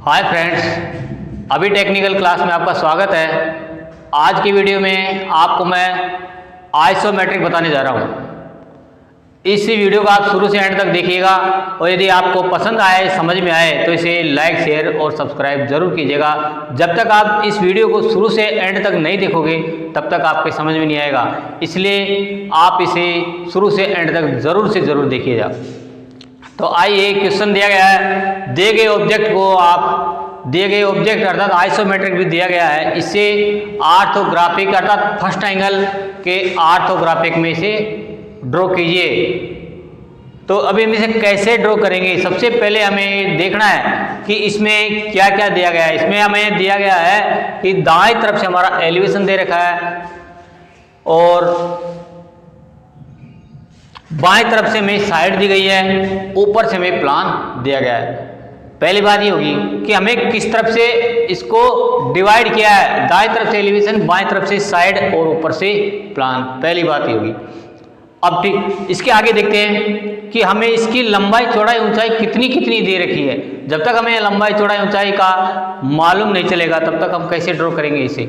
Hi friends, अभी technical class में आपका स्वागत है। आज की वीडियो में आपको मैं आइसोमेट्रिक बताने जा रहा हूँ। इस वीडियो को आप शुरू से एंड तक देखिएगा और यदि आपको पसंद आए, समझ में आए तो इसे लाइक, शेयर और सब्सक्राइब जरूर कीजिएगा। जब तक आप इस वीडियो को शुरू से एंड तक नहीं देखोगे तब तक आपके समझ में नहीं आएगा, इसलिए आप इसे शुरू से एंड तक ज़रूर से ज़रूर देखिएगा। तो आइए, क्वेश्चन दिया गया है, दिए गए ऑब्जेक्ट को आप दिए गए ऑब्जेक्ट अर्थात आइसोमेट्रिक भी दिया गया है, इससे ऑर्थोग्राफिक अर्थात फर्स्ट एंगल के ऑर्थोग्राफिक में से ड्रॉ कीजिए। तो अभी हम इसे कैसे ड्रॉ करेंगे, सबसे पहले हमें देखना है कि इसमें क्या क्या दिया गया है। इसमें हमें दिया गया है कि दाएं तरफ से हमारा एलिवेशन दे रखा है और बाएं तरफ से हमें साइड दी गई है, ऊपर से हमें प्लान दिया गया है। पहली बात ये होगी कि हमें किस तरफ से इसको डिवाइड किया है, दाएं तरफ से एलिवेशन, बाएं तरफ से साइड और ऊपर से प्लान। पहली बात ये होगी। अब ठीक इसके आगे देखते हैं कि हमें इसकी लंबाई, चौड़ाई, ऊंचाई कितनी कितनी दे रखी है। जब तक हमें लंबाई, चौड़ाई, ऊंचाई का मालूम नहीं चलेगा तब तक हम कैसे ड्रॉ करेंगे इसे।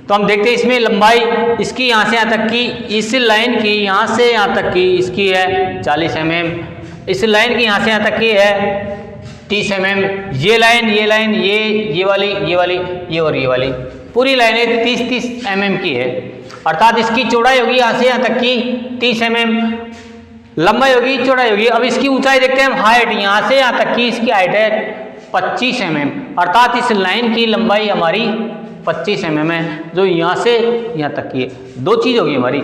तो हम देखते हैं इसमें लंबाई इसकी यहाँ से यहाँ तक की, इस लाइन की यहाँ से यहाँ तक की इसकी है 40 mm, इस लाइन की यहाँ से यहाँ तक की है 30 mm, ये लाइन, ये वाली, ये और ये वाली पूरी लाइनें 30-30 mm की है। अर्थात इसकी चौड़ाई होगी यहाँ से यहाँ तक की 30 mm, लंबाई होगी, चौड़ाई होगी। अब इसकी ऊंचाई देखते हैं हम, हाइट यहाँ से यहाँ तक की इसकी हाइट है 25 mm, अर्थात इस लाइन की लंबाई हमारी 25 mm है, जो यहाँ से यहाँ तक की है। दो चीज़ होगी हमारी,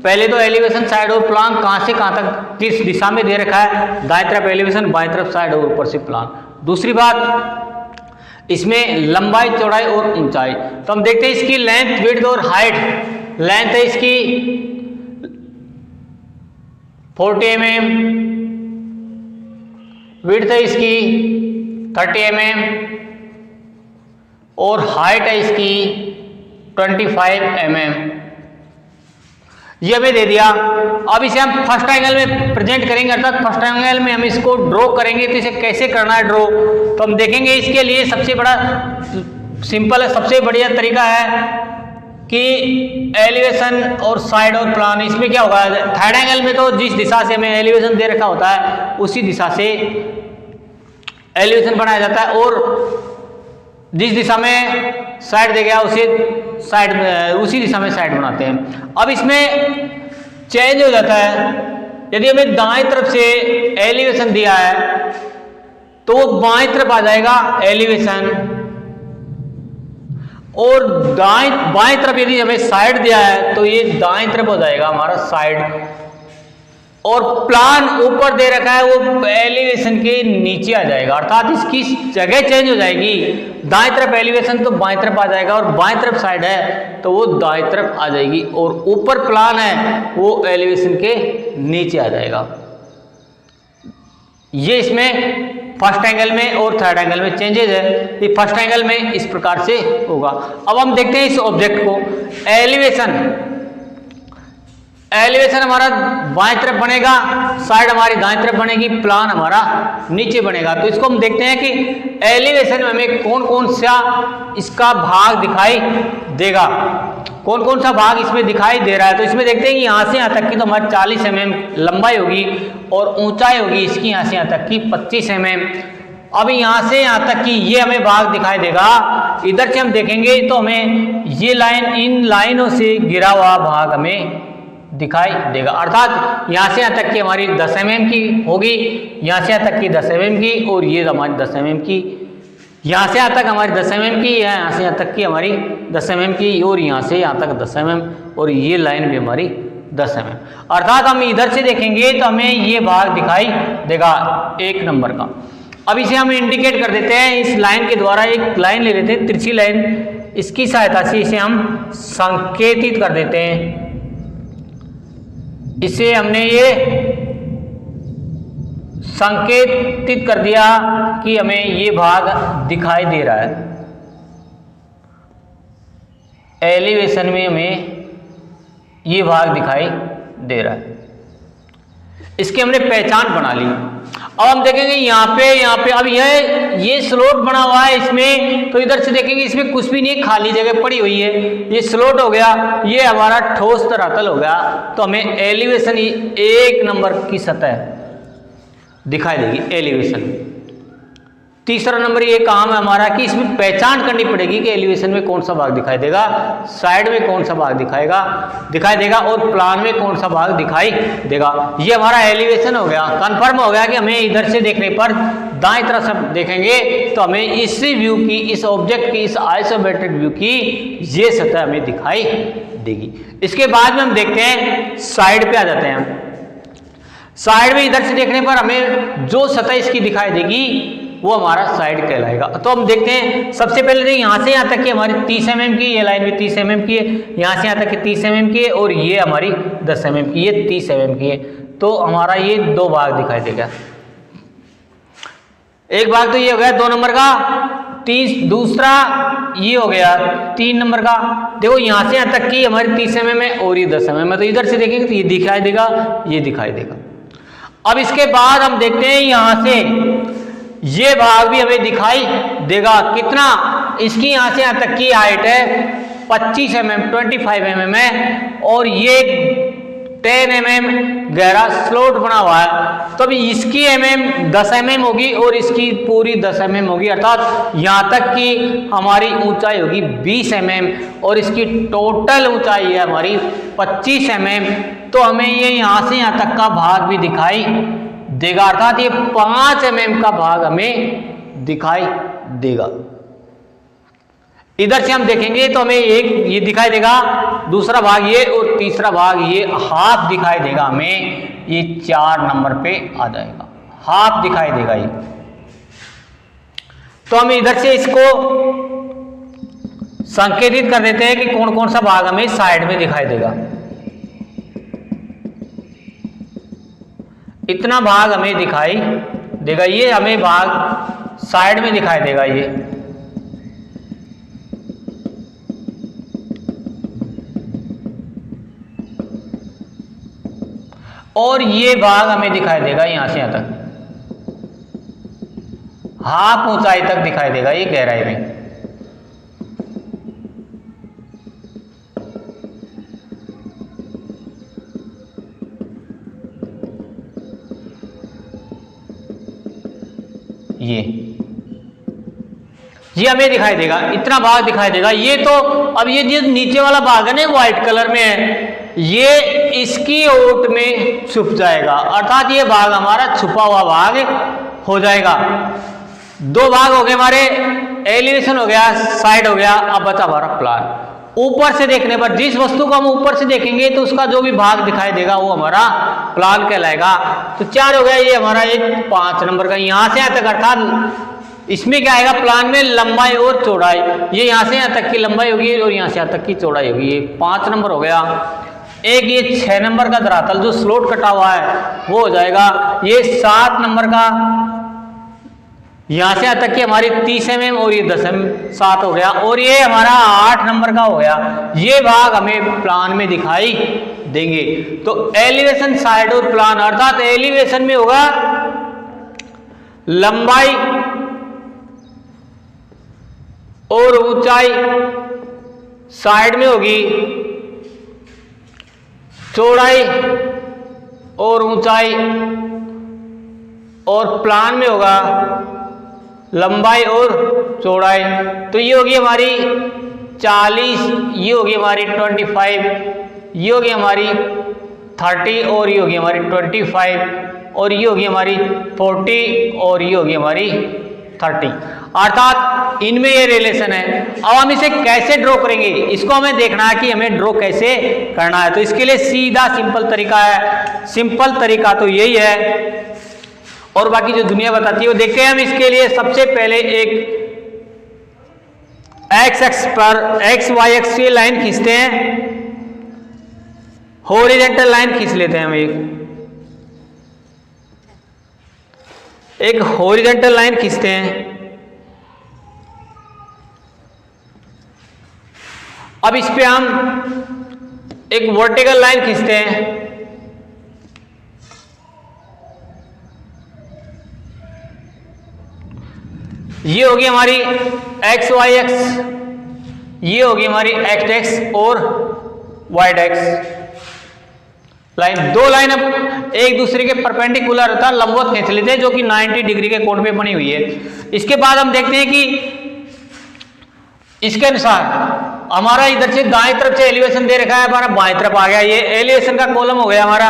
पहले तो एलिवेशन, साइड और प्लान कहाँ से कहाँ तक किस दिशा में दे रखा है, दाएं तरफ एलिवेशन, बाएं तरफ साइड और ऊपर से प्लान। दूसरी बात इसमें लंबाई, चौड़ाई और ऊंचाई। तो हम देखते हैं इसकी लेंथ, विड्थ और हाइट। लेंथ है इसकी 40 mm, विड्थ है इसकी 30 mm और हाइट है इसकी 25 mm। ये हमें दे दिया। अब इसे हम फर्स्ट एंगल में प्रेजेंट करेंगे, अर्थात फर्स्ट एंगल में हम इसको ड्रॉ करेंगे। तो इसे कैसे करना है ड्रॉ, तो हम देखेंगे। इसके लिए सबसे बड़ा सिंपल है, सबसे बढ़िया तरीका है कि एलिवेशन और साइड और प्लान। इसमें क्या होगा, थर्ड एंगल में तो जिस दिशा से हमें एलिवेशन दे रखा होता है उसी दिशा से एलिवेशन बनाया जाता है और जिस दिशा में साइड दे गया उसी दिशा में साइड बनाते हैं। अब इसमें चेंज हो जाता है। यदि हमें दाएं तरफ से एलिवेशन दिया है तो वो बाएं तरफ आ जाएगा एलिवेशन, और बाएं तरफ यदि हमें साइड दिया है तो ये दाएं तरफ हो जाएगा हमारा साइड, और प्लान ऊपर दे रखा है वो एलिवेशन के नीचे आ जाएगा। अर्थात इसकी जगह चेंज हो जाएगी, दाएं तरफ एलिवेशन तो बाएं तरफ आ जाएगा और बाएं तरफ साइड है तो वो दाएं तरफ आ जाएगी, और ऊपर प्लान है वो एलिवेशन के नीचे आ जाएगा। ये इसमें फर्स्ट एंगल में और थर्ड एंगल में चेंजेस है। ये फर्स्ट एंगल में इस प्रकार से होगा। अब हम देखते हैं इस ऑब्जेक्ट को। एलिवेशन हमारा बाएं तरफ बनेगा, साइड हमारी दाएं तरफ बनेगी, प्लान हमारा नीचे बनेगा। तो इसको हम देखते हैं कि एलिवेशन में हमें कौन कौन सा इसका भाग दिखाई देगा, कौन कौन सा भाग इसमें दिखाई दे रहा है। तो इसमें देखते हैं कि यहाँ से यहाँ तक की तो हमारी 40 mm लंबाई होगी और ऊंचाई होगी इसकी यहाँ से यहाँ तक की 25 mm। अब यहाँ से यहाँ तक की ये हमें भाग दिखाई देगा। इधर से हम देखेंगे तो हमें ये लाइन, इन लाइनों से घिरा हुआ भाग हमें दिखाई देगा। अर्थात यहाँ से यहाँ तक की हमारी 10 mm की होगी, यहाँ से यहाँ तक की 10 mm की, और ये हमारी 10 mm की, यहाँ से यहाँ तक हमारी 10 mm की, यहाँ से यहाँ तक की हमारी 10 mm की, और यहाँ से यहाँ तक 10 mm, और ये लाइन भी हमारी 10 mm। अर्थात हम इधर से देखेंगे तो हमें ये भाग दिखाई देगा 1 नंबर का। अब इसे हम इंडिकेट कर देते हैं इस लाइन के द्वारा। एक लाइन ले लेते हैं, तिरछी लाइन, इसकी सहायता से इसे हम संकेतित कर देते हैं। इसे हमने ये संकेतित कर दिया कि हमें ये भाग दिखाई दे रहा है। एलिवेशन में हमें ये भाग दिखाई दे रहा है। इसकी हमने पहचान बना ली। अब हम देखेंगे यहाँ पे अब ये स्लोट बना हुआ है इसमें, तो इधर से देखेंगे इसमें कुछ भी नहीं है, खाली जगह पड़ी हुई है, ये स्लोट हो गया, ये हमारा ठोस धरातल हो गया। तो हमें एलिवेशन 1 नंबर की सतह दिखाई देगी, एलिवेशन। तीसरा नंबर ये काम है हमारा कि इसमें पहचान करनी पड़ेगी कि एलिवेशन में कौन सा भाग दिखाई देगा, साइड में कौन सा भाग दिखाई देगा और प्लान में कौन सा भाग दिखाई देगा। ये हमारा एलिवेशन हो गया। कंफर्म हो गया कि हमें इधर से देखने पर दाएं तरफ से देखेंगे तो हमें इस व्यू की, इस ऑब्जेक्ट की, इस आइसोमेट्रिक व्यू की ये सतह हमें दिखाई देगी। इसके बाद में हम देखते हैं साइड पे आ जाते हैं। साइड में इधर से देखने पर हमें जो सतह इसकी दिखाई देगी वो हमारा साइड कहलाएगा। तो हम देखते हैं सबसे पहले तो यहाँ से यहाँ तक की हमारी 30 mm की, ये लाइन भी 30 mm की है, यहाँ से यहाँ तक की 30 mm की है और ये हमारी 10 mm की, ये 30 mm की है। तो हमारा ये 2 भाग दिखाई देगा। एक भाग तो ये हो गया 2 नंबर का, दूसरा ये हो गया 3 नंबर का। देखो यहाँ से यहाँ तक की हमारी 30 mm है और ये 10 mm है, तो इधर से देखेंगे तो ये दिखाई देगा, ये दिखाई देगा। अब इसके बाद हम देखते हैं यहाँ से ये भाग भी हमें दिखाई देगा। कितना? इसकी यहाँ से यहाँ तक की हाइट है 25 mm, 25 mm है और ये 10 mm गहरा स्लोट बना हुआ है। तो अभी इसकी mm 10 mm होगी और इसकी पूरी 10 mm होगी, अर्थात यहाँ तक की हमारी ऊंचाई होगी 20 mm और इसकी टोटल ऊंचाई है हमारी 25 mm। तो हमें ये यहाँ से यहाँ तक का भाग भी दिखाई देगा, अर्थात ये 5 mm का भाग हमें दिखाई देगा। इधर से हम देखेंगे तो हमें एक ये दिखाई देगा, दूसरा भाग ये और तीसरा भाग ये हाफ दिखाई देगा हमें, ये 4 नंबर पे आ जाएगा, हाफ दिखाई देगा ये। तो हम इधर से इसको संकेतित कर देते हैं कि कौन कौन सा भाग हमें साइड में दिखाई देगा। इतना भाग हमें दिखाई देगा, ये हमें भाग साइड में दिखाई देगा ये। और ये भाग हमें दिखाई देगा यहां से यहां तक, हाफ ऊंचाई तक दिखाई देगा ये गहराई में। ये हमें दिखाई देगा, इतना भाग दिखाई देगा। ये तो अब ये जो नीचे वाला भाग है ना व्हाइट कलर में है, ये इसकी ओट में छुप जाएगा, अर्थात ये भाग हमारा छुपा हुआ भाग हो जाएगा। 2 भाग हो गए हमारे, एलिवेशन हो गया, साइड हो गया। अब बचा हमारा प्लान। ऊपर से देखने पर, जिस वस्तु को हम ऊपर से देखेंगे तो उसका जो भी भाग दिखाई देगा वो हमारा प्लान कहलाएगा। तो 4 हो गया, ये हमारा एक 5 नंबर का, यहाँ से यहाँ तक, अर्थात इसमें क्या आएगा प्लान में लंबाई और चौड़ाई, ये यहाँ से यहाँ तक की लंबाई होगी और यहाँ से यहाँ तक की चौड़ाई होगी, ये 5 नंबर हो गया। एक ये 6 नंबर का धरातल जो स्लोट कटा हुआ है वो हो जाएगा। ये 7 नंबर का, यहाँ से यहाँ तक की हमारी 30 mm और ये 10 mm, 7 हो गया। और ये हमारा 8 नंबर का हो गया। ये भाग हमें प्लान में दिखाई देंगे। तो एलिवेशन, साइड और प्लान, अर्थात एलिवेशन में होगा लंबाई और ऊंचाई, साइड में होगी चौड़ाई और ऊंचाई, और प्लान में होगा लंबाई और चौड़ाई। तो ये होगी हमारी 40, ये होगी हमारी 25, ये होगी हमारी 30 और ये होगी हमारी 25 और ये होगी हमारी 40 और ये होगी हमारी 30, अर्थात इनमें ये रिलेशन है। अब हम इसे कैसे ड्रॉ करेंगे, इसको हमें देखना है कि हमें ड्रॉ कैसे करना है। तो इसके लिए सीधा सिंपल तरीका है, सिंपल तरीका तो यही है और बाकी जो दुनिया बताती है वो देखते हैं हम। इसके लिए सबसे पहले एक एक्स एक्स पर XY एक्स की लाइन खींचते हैं, हॉरिजॉन्टल लाइन खींच लेते हैं हम, एक हॉरिजॉन्टल लाइन खींचते हैं। अब इस पे हम एक वर्टिकल लाइन खींचते हैं, ये होगी हमारी एक्स वाई एक्स, ये होगी हमारी एक्स एक्स और वाई एक्स लाइन। दो लाइन अब एक दूसरे के परपेंडिकुलर था लंबवत खींच लेते हैं, जो कि 90 डिग्री के कोण पे बनी हुई है। इसके बाद हम देखते हैं कि इसके अनुसार हमारा इधर से दाएं तरफ से एलिवेशन दे रखा है, हमारा बाएं तरफ आ गया, ये एलिवेशन का कॉलम हो गया हमारा।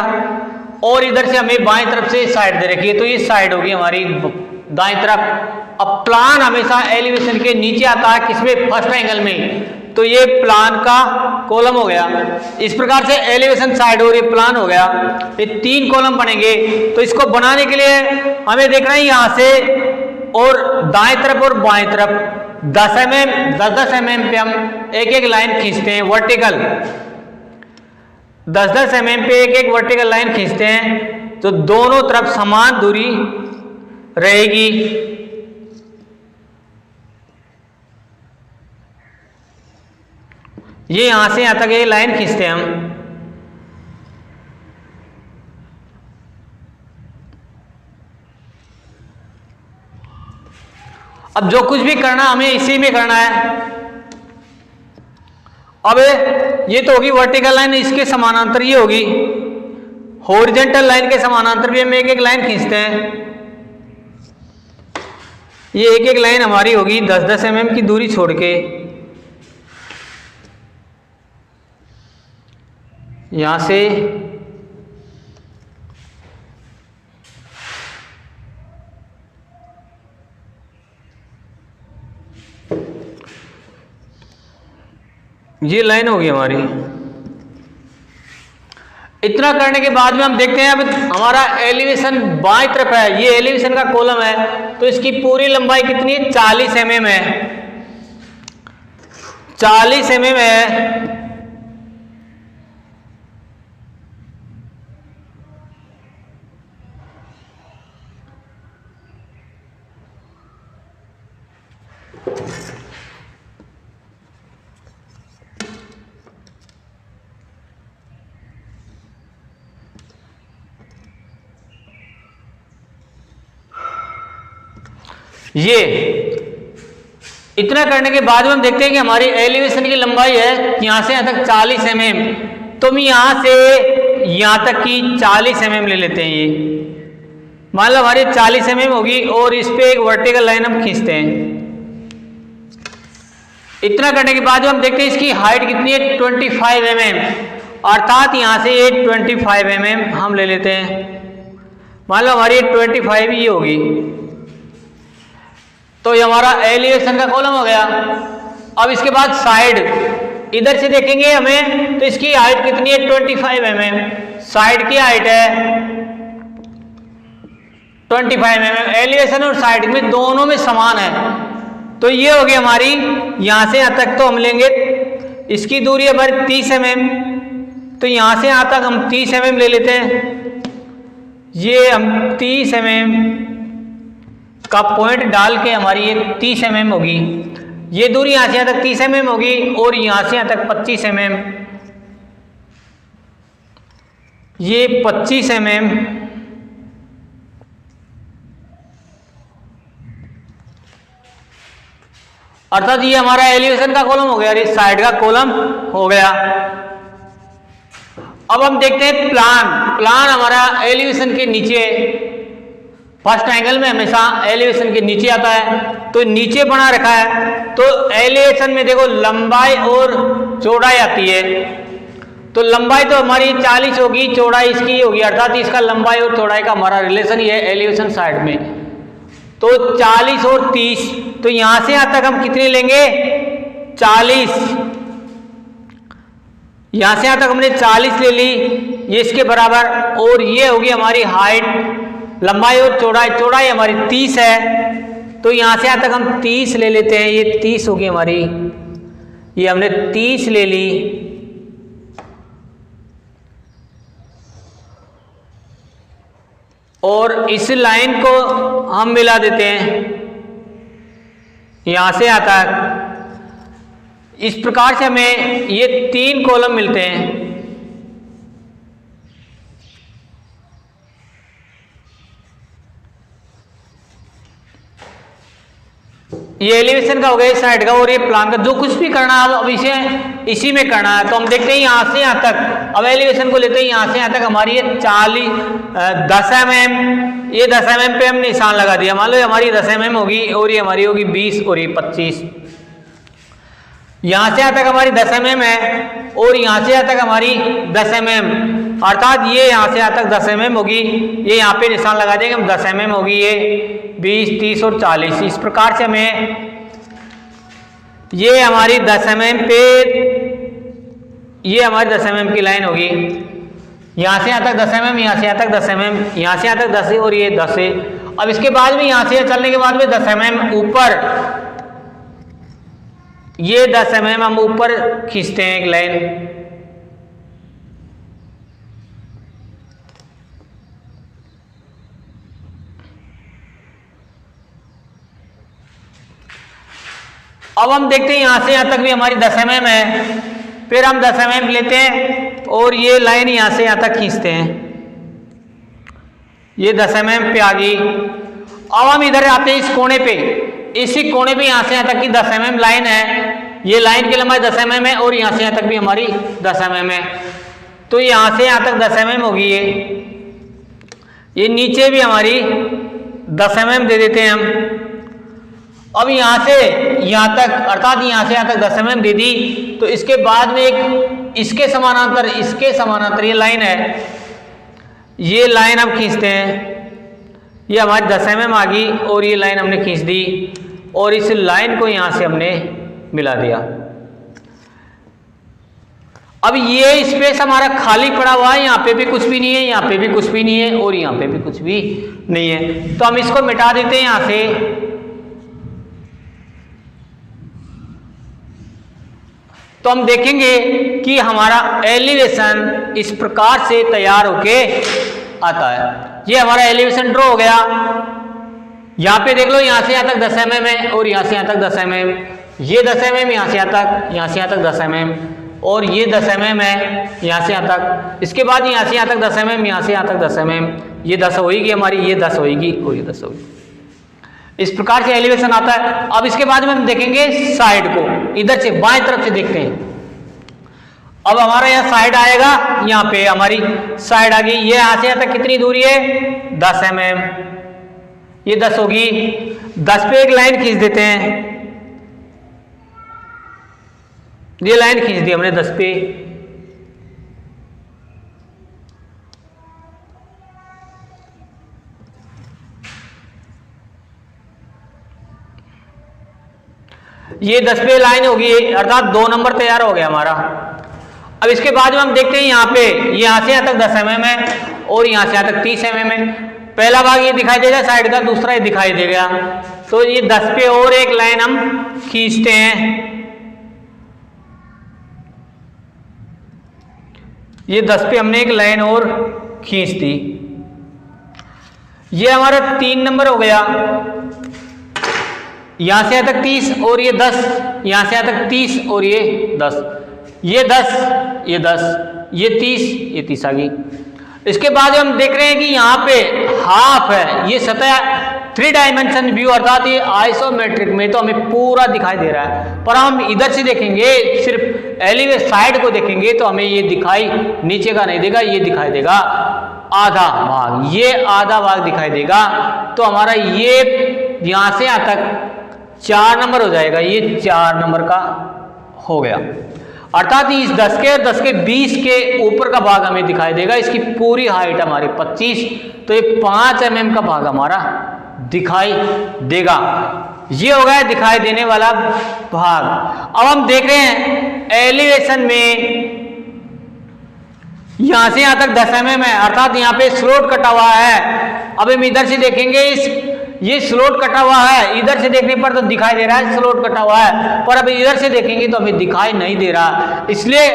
और इधर से हमें बाएं तरफ से साइड दे रखी है, तो ये साइड होगी हमारी दाएं तरफ। अब प्लान हमेशा एलिवेशन के नीचे आता है, किसमें? फर्स्ट एंगल में, तो ये प्लान का कॉलम हो गया। इस प्रकार से एलिवेशन साइड और ये प्लान हो गया, ये 3 कॉलम बनेंगे। तो इसको बनाने के लिए हमें देखना है यहाँ से और दाएं तरफ और बाएं तरफ 10 mm पे हम एक एक लाइन खींचते हैं वर्टिकल, 10 mm पे एक एक वर्टिकल लाइन खींचते हैं, तो दोनों तरफ समान दूरी रहेगी। ये यहां से यहां तक ये लाइन खींचते हैं हम। अब जो कुछ भी करना हमें इसी में करना है। अब ये तो होगी वर्टिकल लाइन, इसके समानांतर ये होगी हॉरिजॉन्टल लाइन, के समानांतर भी हम एक एक लाइन खींचते हैं। ये एक एक लाइन हमारी होगी 10-10 mm की दूरी छोड़ के। यहां से ये लाइन होगी हमारी। इतना करने के बाद में हम देखते हैं, अब हमारा एलिवेशन बाएं तरफ है, ये एलिवेशन का कॉलम है, तो इसकी पूरी लंबाई कितनी है? 40 mm है, 40 mm है। ये इतना करने के बाद में हम देखते हैं कि हमारी एलिवेशन की लंबाई है यहां से यहां तक 40 mm, तो हम यहां से यहां तक की 40 mm ले लेते हैं। ये मान लो हमारी 40 mm होगी और इस पे एक वर्टिकल लाइन हम खींचते हैं। इतना करने के बाद हम देखते हैं इसकी हाइट कितनी है? 25 mm, अर्थात यहां से ये 25 mm हम ले लेते हैं। मान लो हमारी 25 ये होगी, तो ये हमारा एलिवेशन का कॉलम हो गया। अब इसके बाद साइड इधर से देखेंगे हमें, तो इसकी हाइट कितनी है? 25 mm, साइड की हाइट है 25 mm। एलिवेशन और साइड में दोनों में समान है, तो ये होगी हमारी यहां से यहां तक, तो हम लेंगे इसकी दूरी हमारी 30 mm, तो यहां से यहां तक हम 30 mm ले लेते हैं। ये हम 30 mm का पॉइंट डाल के हमारी ये 30 mm होगी। ये दूरी यहां से यहां तक 30 mm होगी और यहां से यहां तक 25 mm, ये 25 mm। अर्थात ये हमारा एलिवेशन का कॉलम हो गया, ये साइड का कॉलम हो गया। अब हम देखते हैं प्लान हमारा एलिवेशन के नीचे, फर्स्ट एंगल में हमेशा एलिवेशन के नीचे आता है, तो नीचे बना रखा है। तो एलिवेशन में देखो लंबाई और चौड़ाई आती है, तो लंबाई तो हमारी 40 होगी, चौड़ाई इसकी होगी, अर्थात इसका लंबाई और चौड़ाई का हमारा रिलेशन ये है एलिवेशन साइड में। तो 40 और 30, तो यहां से यहां तक हम कितने लेंगे? 40। यहां से यहां तक हमने 40 ले ली, ये इसके बराबर, और ये होगी हमारी हाइट, लंबाई और चौड़ाई हमारी 30 है, तो यहां से यहां तक हम 30 ले लेते हैं। ये 30 होगी हमारी, ये हमने 30 ले ली। और इस लाइन को हम मिला देते हैं यहां से आता है। इस प्रकार से हमें ये 3 कॉलम मिलते हैं। ये एलिवेशन का हो गया इस साइड का, और ये प्लान का। जो कुछ भी करना है अब इसे इसी में करना है। तो हम देखते हैं यहाँ से यहाँ तक, अब एलिवेशन को लेते हैं यहाँ से यहाँ तक हमारी ये 10 mm, ये 10 mm पे हम निशान लगा दिया। मान लो हमारी 10 mm होगी और ये हमारी होगी 20 और ये 25। यहाँ से यहाँ तक हमारी 10 mm है और यहाँ से यहाँ तक हमारी 10 mm, अर्थात ये यहाँ से यहाँ तक 10 mm होगी। ये यहाँ पे निशान लगा देंगे हम, 10 mm होगी ये 20, 30 और 40। इस प्रकार से हमें ये हमारी 10 mm पे, ये हमारी 10 mm की लाइन होगी। यहाँ से यहाँ तक 10 mm, यहाँ से यहाँ तक 10 mm, यहाँ से यहाँ तक 10 और ये 10 है। अब इसके बाद में यहाँ से चलने के बाद में 10 mm ऊपर, ये 10 mm हम ऊपर खींचते हैं एक लाइन। अब हम देखते हैं यहाँ से यहाँ तक भी हमारी 10 mm है। फिर हम 10 mm लेते हैं और ये लाइन यहाँ से यहाँ तक खींचते हैं। ये 10 mm पे आ गई। अब हम इधर आते हैं इस कोने पे, इसी कोने पे यहाँ से यहाँ तक की 10 mm लाइन है। ये लाइन की लंबाई 10 mm है और यहाँ से यहाँ तक भी हमारी 10 mm है। तो यहाँ से यहाँ तक 10 mm होगी। ये नीचे भी हमारी 10 mm दे देते हैं हम। अब यहाँ से यहाँ तक, अर्थात यहाँ से यहाँ तक 10 mm दे दी। तो इसके बाद में एक इसके समानांतर ये लाइन है, ये लाइन हम खींचते हैं। ये हमारी 10 mm आ गई और ये लाइन हमने खींच दी और इस लाइन को यहाँ से हमने मिला दिया। अब ये स्पेस हमारा खाली पड़ा हुआ है, यहाँ पे भी कुछ भी नहीं है, यहाँ पे भी कुछ भी नहीं है और यहाँ पे भी कुछ भी नहीं है। तो हम इसको मिटा देते हैं यहाँ से। तो हम देखेंगे कि हमारा एलिवेशन इस प्रकार से तैयार होके आता है। ये हमारा एलिवेशन ड्रॉ हो गया। यहाँ पे देख लो, यहाँ से यहाँ तक 10 mm है और यहाँ से यहाँ तक 10 mm, ये 10 mm यहाँ से यहाँ तक, यहाँ से यहाँ तक 10 mm और ये 10 mm है यहाँ से यहाँ तक। इसके बाद यहाँ से यहाँ तक 10 mm, यहाँ से यहाँ तक 10 mm, ये 10 होगी हमारी, ये 10 होगी और ये 10 होगी। इस प्रकार से एलिवेशन आता है। अब इसके बाद में हम देखेंगे साइड को, इधर से बाएं तरफ से देखते हैं। अब हमारा यहाँ साइड आएगा, यहाँ पे हमारी साइड आ गई। ये यहाँ से यहाँ तक कितनी दूरी है? 10 mm, ये 10 होगी। 10 पे एक लाइन खींच देते हैं। ये लाइन खींच दी हमने 10 पे। ये 10 पे लाइन होगी, अर्थात 2 नंबर तैयार हो गया हमारा। अब इसके बाद में हम देखते हैं यहाँ पे, यहाँ से यहाँ तक 10 mm है और यहाँ से यहाँ तक 30 mm है। पहला भाग ये दिखाई देगा साइड का, दूसरा ये दिखाई देगा। तो ये 10 पे और एक लाइन हम खींचते हैं। ये 10 पे हमने एक लाइन और खींच दी। ये हमारा 3 नंबर हो गया। यहाँ से यहाँ तक 30 और ये 10, यहाँ से यहाँ तक 30 और ये 10, ये 10, ये 10, ये 30, ये 30 आ गई। इसके बाद हम देख रहे हैं कि यहाँ पे हाफ है, ये सतह 3 डायमेंशन व्यू, अर्थात ये आइसोमेट्रिक में तो हमें पूरा दिखाई दे रहा है। पर हम इधर से देखेंगे, सिर्फ एलिवेट साइड को देखेंगे तो हमें ये दिखाई नीचे का नहीं देगा, ये दिखाई देगा आधा भाग, ये आधा भाग दिखाई देगा। तो हमारा ये यहाँ से यहाँ तक 4 नंबर हो जाएगा। ये 4 नंबर का हो गया, अर्थात इस 10 के 20 के ऊपर का भाग हमें दिखाई देगा। इसकी पूरी हाइट हमारी 25, तो ये 5 mm का भाग हमारा दिखाई देगा। ये हो गया दिखाई देने वाला भाग। अब हम देख रहे हैं एलिवेशन में यहां से यहां तक 10 mm है, अर्थात यहाँ पे स्लोट कटा हुआ है। अब हम इधर से देखेंगे, ये स्लोट कटा हुआ है, इधर से देखने पर तो दिखाई दे रहा है स्लोट कटा हुआ है, पर अब इधर से देखेंगे तो हमें दिखाई नहीं दे रहा। इसलिए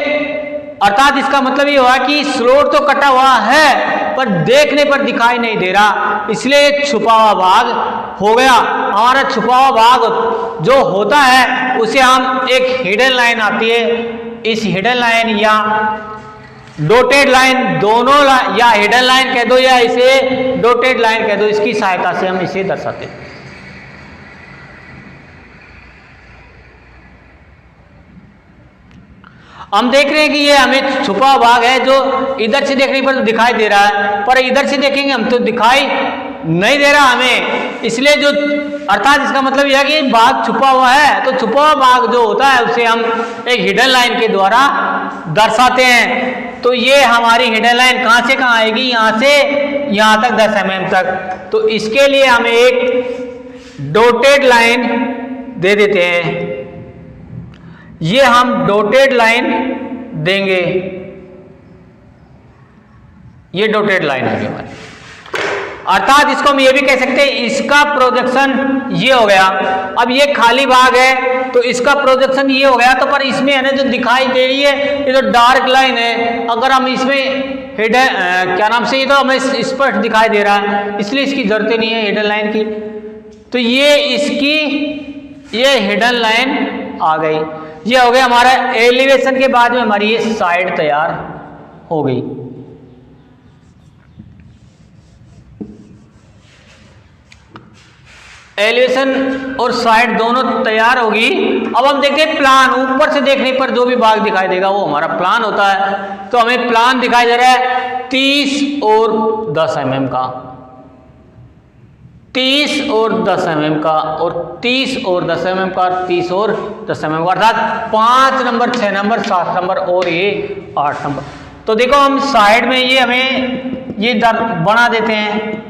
अर्थात इसका मतलब ये हुआ कि स्लोट तो कटा हुआ है पर देखने पर दिखाई नहीं दे रहा, इसलिए छुपा हुआ भाग हो गया। हमारा छुपा हुआ भाग जो होता है उसे हम एक हिडन लाइन आती है, इस हिडन लाइन या डॉटेड लाइन, दोनों या हिडन लाइन कह दो या इसे डॉटेड लाइन कह दो, इसकी सहायता से हम इसे दर्शाते हैं। हम देख रहे हैं कि ये हमें छुपा भाग है जो इधर से देखने पर तो दिखाई दे रहा है, पर इधर से देखेंगे हम तो दिखाई नहीं दे रहा हमें। इसलिए जो अर्थात इसका मतलब यह है कि भाग छुपा हुआ है, तो छुपा हुआ भाग जो होता है उसे हम एक हिडन लाइन के द्वारा दर्शाते हैं। तो ये हमारी हिडन लाइन कहाँ से कहाँ आएगी, यहाँ से यहाँ तक 10 mm तक। तो इसके लिए हम एक डॉटेड लाइन दे देते हैं, ये हम डॉटेड लाइन देंगे, ये डॉटेड लाइन है हमारी। अर्थात इसको हम ये भी कह सकते हैं इसका प्रोजेक्शन ये हो गया। अब ये खाली भाग है तो इसका प्रोजेक्शन ये हो गया, तो पर इसमें है ना जो दिखाई दे रही है ये तो डार्क लाइन है, अगर हम इसमें हिडन क्या नाम से, ये तो हमें स्पष्ट दिखाई दे रहा है, इसलिए इसकी जरूरत नहीं है हिडन लाइन की। तो ये इसकी ये हिडन लाइन आ गई। ये हो गया हमारा एलिवेशन के बाद में हमारी ये साइड तैयार हो गई। एलिवेशन और साइड दोनों तैयार होगी। अब हम देखते हैं प्लान, ऊपर से देखने पर जो भी भाग दिखाई देगा वो हमारा प्लान होता है। तो हमें प्लान दिखाई दे रहा है 30 और 10 mm का, 30 और 10 mm का, और 30 और 10 mm का, 30 और 10 mm का, अर्थात 5 नंबर, 6 नंबर, 7 नंबर और ये 8 नंबर। तो देखो हम साइड में ये हमें ये बना देते हैं।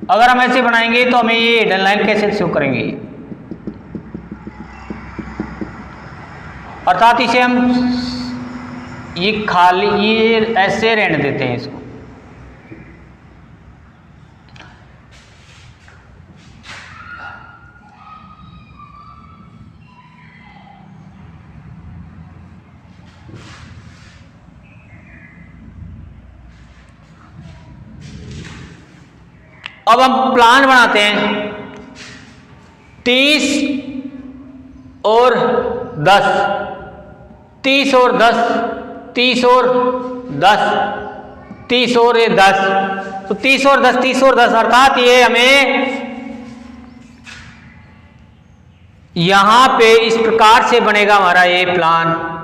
अगर हम ऐसे बनाएंगे तो हमें ये हिडन लाइन कैसे शो करेंगे, अर्थात इसे हम ये खाली ये ऐसे रहने देते हैं इसको। अब हम प्लान बनाते हैं 30 और 10, 30 और 10, 30 और 10, 30 और ये 10, तो 30 और 10, 30 और 10, अर्थात ये हमें यहां पे इस प्रकार से बनेगा हमारा ये प्लान।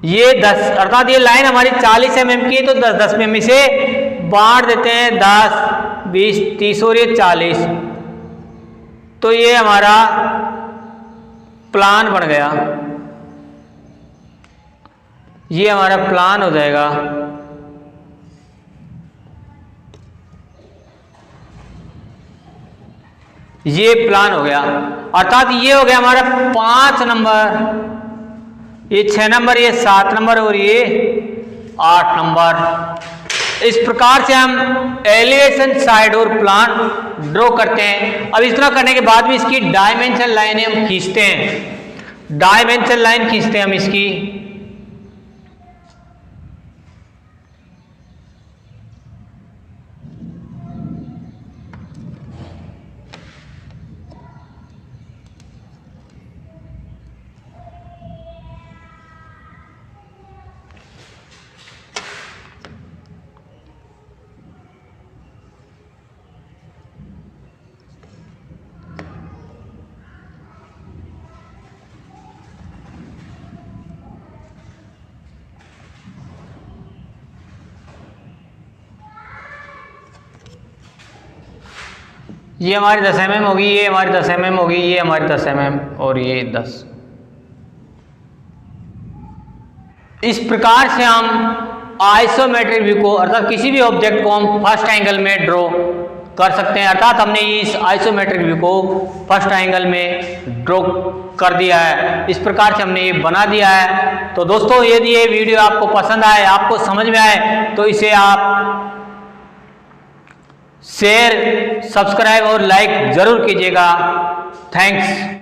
ये 10, अर्थात ये लाइन हमारी 40 mm की है, तो 10 mm से बांट देते हैं, 10, 20, 30 और ये 40। तो ये हमारा प्लान बन गया, ये हमारा प्लान हो जाएगा। ये प्लान हो गया, अर्थात ये हो गया हमारा 5 नंबर, ये 6 नंबर, ये 7 नंबर और ये 8 नंबर। इस प्रकार से हम एलिवेशन, साइड और प्लान ड्रॉ करते हैं। अब इस तरह करने के बाद भी इसकी डायमेंशन लाइनें हम खींचते हैं, डायमेंशन लाइन खींचते हैं हम इसकी। ये हमारी 10 mm होगी, ये हमारी 10 mm होगी, ये हमारी 10 mm और ये 10। इस प्रकार से हम आइसोमेट्रिक व्यू को, अर्थात किसी भी ऑब्जेक्ट को हम फर्स्ट एंगल में ड्रॉ कर सकते हैं। अर्थात हमने इस आइसोमेट्रिक व्यू को फर्स्ट एंगल में ड्रॉ कर दिया है, इस प्रकार से हमने ये बना दिया है। तो दोस्तों यदि ये वीडियो आपको पसंद आए, आपको समझ में आए, तो इसे आप शेयर, सब्सक्राइब और लाइक जरूर कीजिएगा। थैंक्स।